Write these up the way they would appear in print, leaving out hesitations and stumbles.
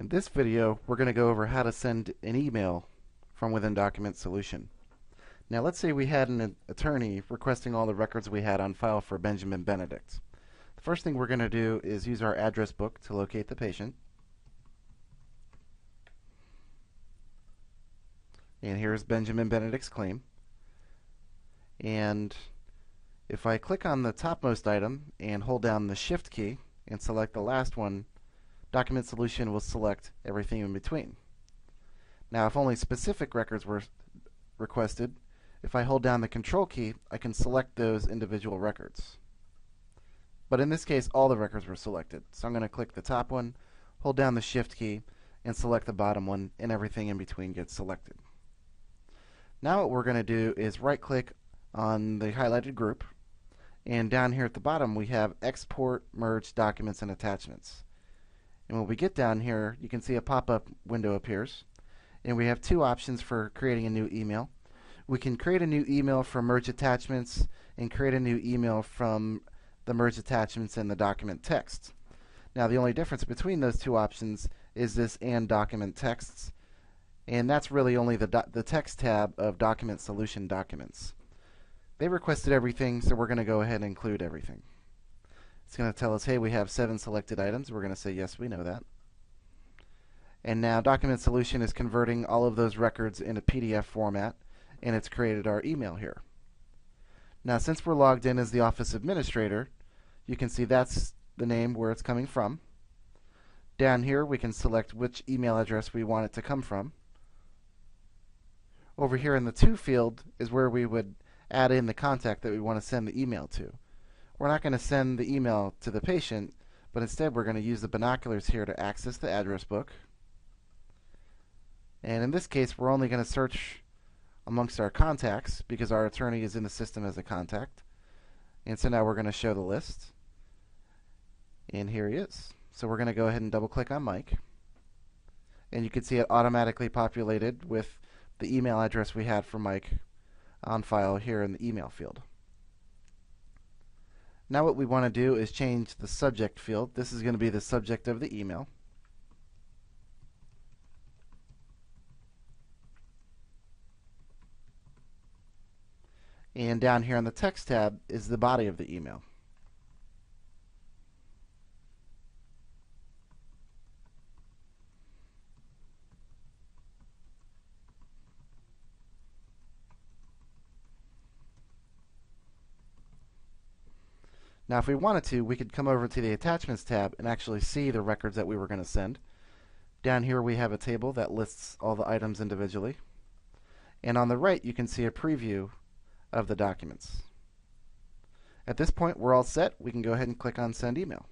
In this video, we're going to go over how to send an email from within Document Solution. Now let's say we had an attorney requesting all the records we had on file for Benjamin Benedict. The first thing we're going to do is use our address book to locate the patient. And here's Benjamin Benedict's claim. And if I click on the topmost item and hold down the Shift key and select the last one, Document Solution will select everything in between. Now, if only specific records were requested, if I hold down the Control key, I can select those individual records. But in this case, all the records were selected. So I'm going to click the top one, hold down the Shift key, and select the bottom one, and everything in between gets selected. Now what we're going to do is right-click on the highlighted group, and down here at the bottom we have Export, Merge Documents and Attachments. And when we get down here, you can see a pop-up window appears. And we have two options for creating a new email. We can create a new email from Merge Attachments and create a new email from the Merge Attachments and the document text. Now the only difference between those two options is this and document texts. And that's really only the text tab of Document Solution documents. They requested everything, so we're going to go ahead and include everything. It's going to tell us, hey, we have 7 selected items. We're going to say, yes, we know that. And now Document Solution is converting all of those records into PDF format, and it's created our email here. Now, since we're logged in as the Office Administrator, you can see that's the name where it's coming from. Down here, we can select which email address we want it to come from. Over here in the To field is where we would add in the contact that we want to send the email to. We're not going to send the email to the patient, but instead we're going to use the binoculars here to access the address book. And in this case, we're only going to search amongst our contacts because our attorney is in the system as a contact. And so now we're going to show the list. And here he is. So we're going to go ahead and double click on Mike. And you can see it automatically populated with the email address we had for Mike on file here in the email field. Now what we want to do is change the subject field. This is going to be the subject of the email. And down here on the text tab is the body of the email. Now if we wanted to, we could come over to the Attachments tab and actually see the records that we were going to send. Down here we have a table that lists all the items individually. And on the right you can see a preview of the documents. At this point we're all set. We can go ahead and click on Send Email.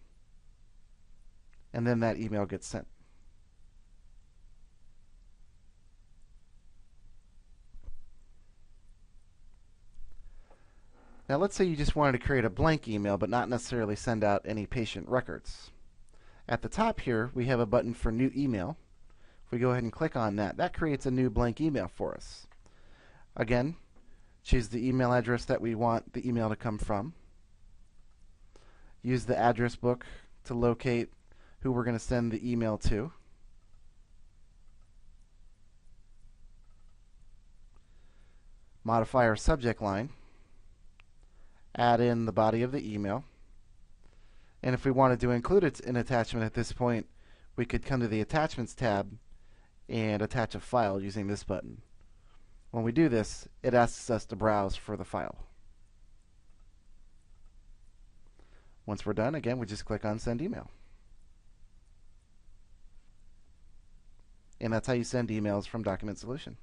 And then that email gets sent. Now let's say you just wanted to create a blank email but not necessarily send out any patient records. At the top here we have a button for New Email. If we go ahead and click on that, that creates a new blank email for us. Again, choose the email address that we want the email to come from. Use the address book to locate who we're going to send the email to. Modify our subject line. Add in the body of the email. And if we wanted to include an attachment at this point, we could come to the Attachments tab and attach a file using this button. When we do this, it asks us to browse for the file. Once we're done, again, we just click on Send Email. And that's how you send emails from Document Solution.